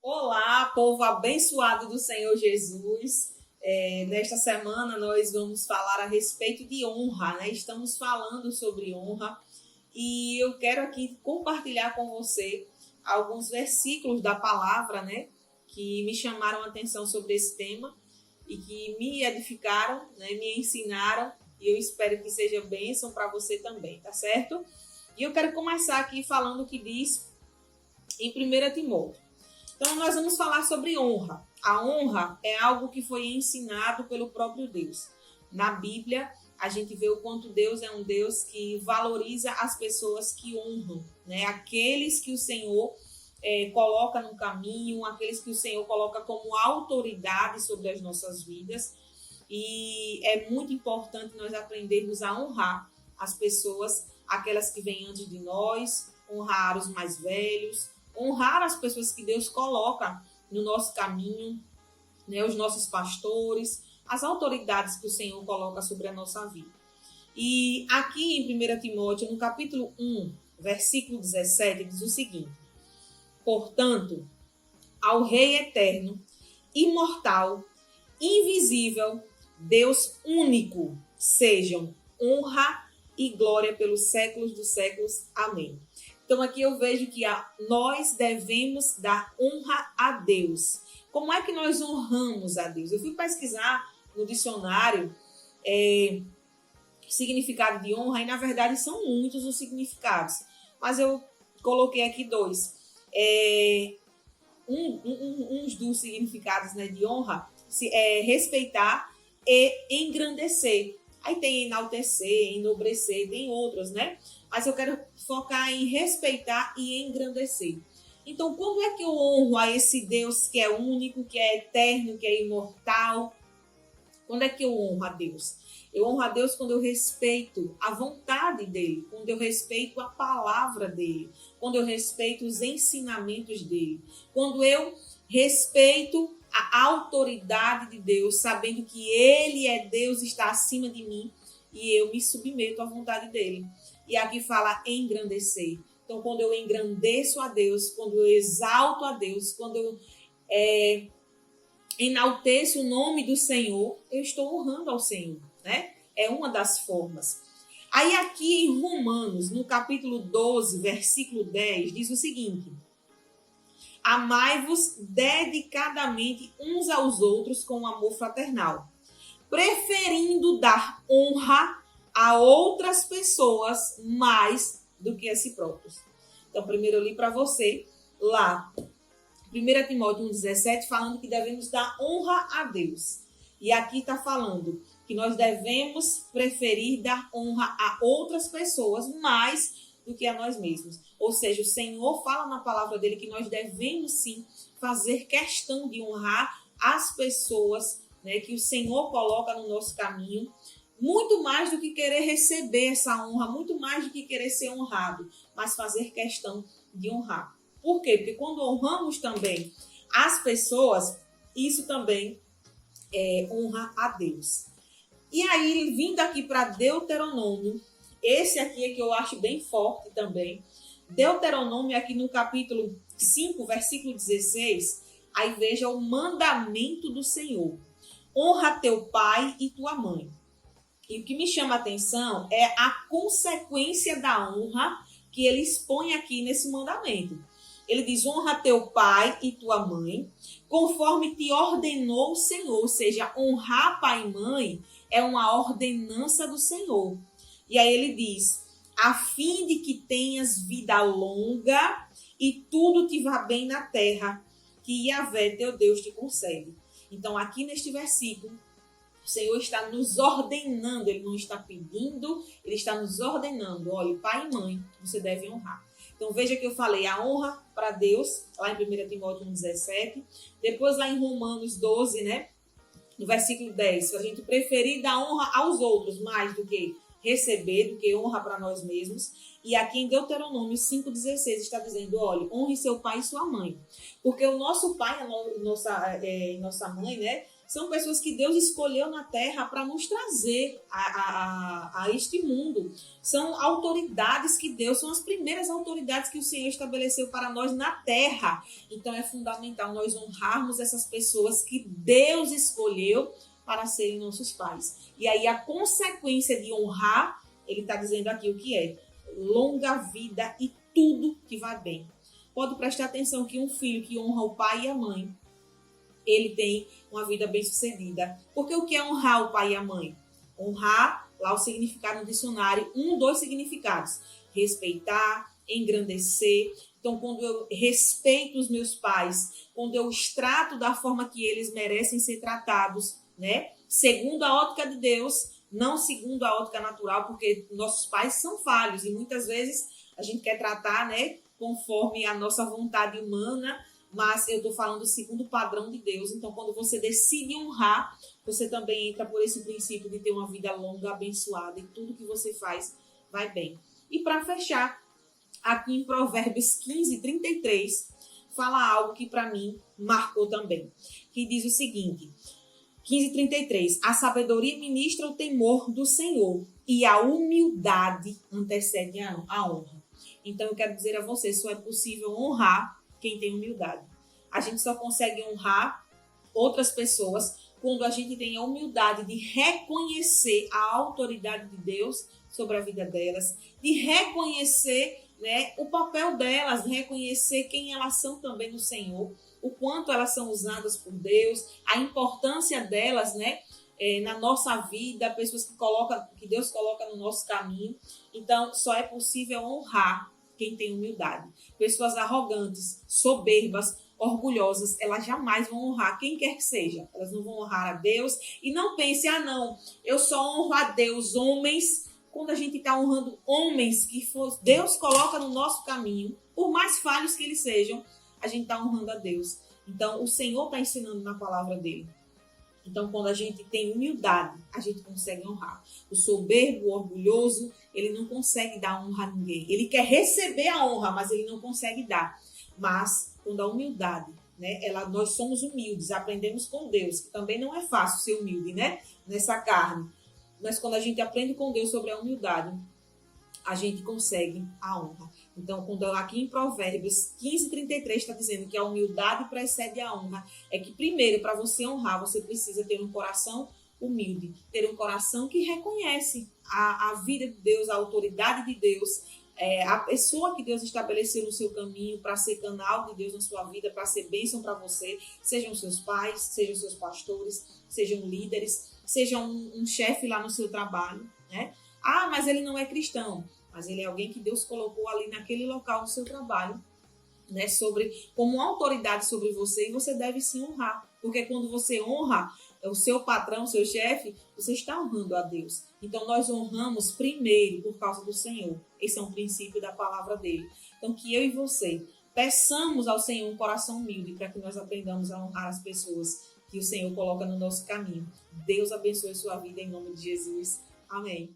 Olá, povo abençoado do Senhor Jesus. Nesta semana nós vamos falar a respeito de honra, né? Estamos falando sobre honra e eu quero aqui compartilhar com você alguns versículos da palavra, né? Que me chamaram a atenção sobre esse tema e que me edificaram, né? Me ensinaram e eu espero que seja bênção para você também, tá certo? E eu quero começar aqui falando o que diz em 1 Timóteo. Então, nós vamos falar sobre honra. A honra é algo que foi ensinado pelo próprio Deus. Na Bíblia, a gente vê o quanto Deus é um Deus que valoriza as pessoas que honram, né? Aqueles que o Senhor coloca no caminho, aqueles que o Senhor coloca como autoridade sobre as nossas vidas. E é muito importante nós aprendermos a honrar as pessoas, aquelas que vêm antes de nós, honrar os mais velhos, honrar as pessoas que Deus coloca no nosso caminho, né, os nossos pastores, as autoridades que o Senhor coloca sobre a nossa vida. E aqui em 1 Timóteo, no capítulo 1, versículo 17, diz o seguinte: portanto, ao Rei eterno, imortal, invisível, Deus único, sejam honra e glória pelos séculos dos séculos. Amém. Então, aqui eu vejo que nós devemos dar honra a Deus. Como é que nós honramos a Deus? Eu fui pesquisar no dicionário significado de honra e, na verdade, são muitos os significados. Mas eu coloquei aqui dois. Uns dos significados, né, de honra é respeitar e engrandecer. Aí tem enaltecer, enobrecer, tem outros, né? Mas eu quero focar em respeitar e engrandecer. Então, quando é que eu honro a esse Deus que é único, que é eterno, que é imortal? Quando é que eu honro a Deus? Eu honro a Deus quando eu respeito a vontade dele, quando eu respeito a palavra dele, quando eu respeito os ensinamentos dele, quando eu respeito a autoridade de Deus, sabendo que ele é Deus, está acima de mim e eu me submeto à vontade dele. E aqui fala engrandecer. Então, quando eu engrandeço a Deus, quando eu exalto a Deus, quando eu enalteço o nome do Senhor, eu estou honrando ao Senhor, né? É uma das formas. Aí aqui em Romanos, no capítulo 12, versículo 10, diz o seguinte: amai-vos dedicadamente uns aos outros com amor fraternal, preferindo dar honra a outras pessoas mais do que a si próprios. Então, primeiro eu li para você lá, 1 Timóteo 1,17, falando que devemos dar honra a Deus. E aqui está falando que nós devemos preferir dar honra a outras pessoas mais do que a nós mesmos. Ou seja, o Senhor fala na palavra dele que nós devemos sim fazer questão de honrar as pessoas, né, que o Senhor coloca no nosso caminho, muito mais do que querer receber essa honra, muito mais do que querer ser honrado, mas fazer questão de honrar. Por quê? Porque quando honramos também as pessoas, isso também honra a Deus. E aí, vindo aqui para Deuteronômio, esse aqui é que eu acho bem forte também. Deuteronômio, aqui no capítulo 5, versículo 16, aí veja o mandamento do Senhor: honra teu pai e tua mãe. E o que me chama a atenção é a consequência da honra que ele expõe aqui nesse mandamento. Ele diz: honra teu pai e tua mãe, conforme te ordenou o Senhor. Ou seja, honrar pai e mãe é uma ordenança do Senhor. E aí ele diz: a fim de que tenhas vida longa e tudo te vá bem na terra, que Yahvé, teu Deus, te concede. Então, aqui neste versículo, o Senhor está nos ordenando, ele não está pedindo, ele está nos ordenando. Olha, pai e mãe, você deve honrar. Então, veja que eu falei a honra para Deus, lá em 1 Timóteo 1,17. Depois, lá em Romanos 12, né, no versículo 10, a gente preferir dar honra aos outros mais do que receber, do que honra para nós mesmos. E aqui em Deuteronômio 5,16 está dizendo: olha, honre seu pai e sua mãe. Porque o nosso pai e nossa mãe, né, São pessoas que Deus escolheu na terra para nos trazer a este mundo. São autoridades que Deus, são as primeiras autoridades que o Senhor estabeleceu para nós na terra. Então é fundamental nós honrarmos essas pessoas que Deus escolheu para serem nossos pais. E aí a consequência de honrar, ele está dizendo aqui o que é: longa vida e tudo que vai bem. Pode prestar atenção que um filho que honra o pai e a mãe, ele tem uma vida bem-sucedida. Porque o que é honrar o pai e a mãe? Honrar, lá o significado no dicionário, dois significados: respeitar, engrandecer. Então, quando eu respeito os meus pais, quando eu os trato da forma que eles merecem ser tratados, né? Segundo a ótica de Deus, não segundo a ótica natural, porque nossos pais são falhos e muitas vezes a gente quer tratar, né, conforme a nossa vontade humana, mas eu estou falando segundo o padrão de Deus. Então, quando você decide honrar, você também entra por esse princípio de ter uma vida longa, abençoada, e tudo que você faz vai bem. E para fechar, aqui em Provérbios 15:33, fala algo que para mim marcou também, que diz o seguinte: 15:33, a sabedoria ministra o temor do Senhor e a humildade antecede a honra. Então, eu quero dizer a você, só é possível honrar quem tem humildade. A gente só consegue honrar outras pessoas quando a gente tem a humildade de reconhecer a autoridade de Deus sobre a vida delas, de reconhecer, né, o papel delas, reconhecer quem elas são também no Senhor, o quanto elas são usadas por Deus, a importância delas, né, na nossa vida, pessoas que Deus coloca no nosso caminho. Então, só é possível honrar quem tem humildade. Pessoas arrogantes, soberbas, orgulhosas, elas jamais vão honrar quem quer que seja. Elas não vão honrar a Deus. E não pense, não, eu só honro a Deus, homens. Quando a gente está honrando homens que Deus coloca no nosso caminho, por mais falhos que eles sejam, a gente está honrando a Deus. Então, o Senhor está ensinando na palavra dele. Então, quando a gente tem humildade, a gente consegue honrar. O soberbo, o orgulhoso, ele não consegue dar honra a ninguém. Ele quer receber a honra, mas ele não consegue dar. Mas, quando a humildade, né, nós somos humildes, aprendemos com Deus, que também não é fácil ser humilde, né, nessa carne. Mas quando a gente aprende com Deus sobre a humildade, a gente consegue a honra. Então, quando aqui em Provérbios 15:33 está dizendo que a humildade precede a honra, é que primeiro, para você honrar, você precisa ter um coração humilde, ter um coração que reconhece a vida de Deus, a autoridade de Deus, a pessoa que Deus estabeleceu no seu caminho para ser canal de Deus na sua vida, para ser bênção para você, sejam seus pais, sejam seus pastores, sejam líderes, seja um chefe lá no seu trabalho, né? Ah, mas ele não é cristão. Mas ele é alguém que Deus colocou ali naquele local do seu trabalho, né, como uma autoridade sobre você, e você deve se honrar. Porque quando você honra o seu patrão, o seu chefe, você está honrando a Deus. Então, nós honramos primeiro por causa do Senhor. Esse é um princípio da palavra dele. Então, que eu e você peçamos ao Senhor um coração humilde para que nós aprendamos a honrar as pessoas que o Senhor coloca no nosso caminho. Deus abençoe sua vida em nome de Jesus. Amém.